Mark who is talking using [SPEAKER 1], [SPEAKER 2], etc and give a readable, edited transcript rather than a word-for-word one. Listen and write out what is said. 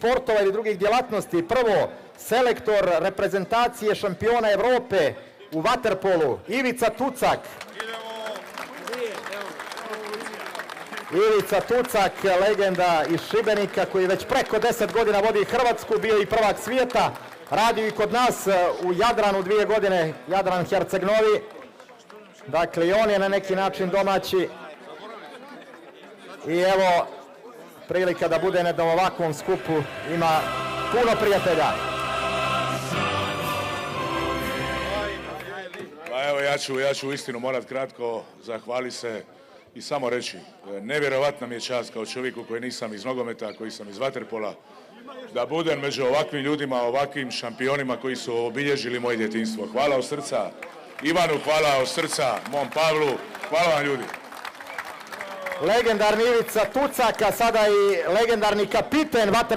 [SPEAKER 1] sportova ili drugih djelatnosti. Prvo, selektor reprezentacije šampiona Evrope u vaterpolu, Ivica Tucak. Ivica Tucak, legenda iz Šibenika koji već preko 10 godina vodi Hrvatsku, bio i prvak svijeta, radio i kod nas u Jadranu 2 godine, Jadran Herceg-Novi. Dakle, i on je na neki način domaći. I evo, prilika da bude na ovakvom skupu, ima puno prijatelja.
[SPEAKER 2] Pa evo, ja ću uistinu morat kratko zahvaliti se i samo reći, nevjerovatna mi je čast kao čovjeku koji nisam iz nogometa, koji sam iz vaterpola, da budem među ovakvim ljudima, ovakvim šampionima koji su obilježili moje djetinjstvo. Hvala od srca Ivanu, hvala od srca mom Pavlu, hvala vam ljudi.
[SPEAKER 1] Legendarni Ivica Tucak, a sada i legendarni kapiten vaterpola.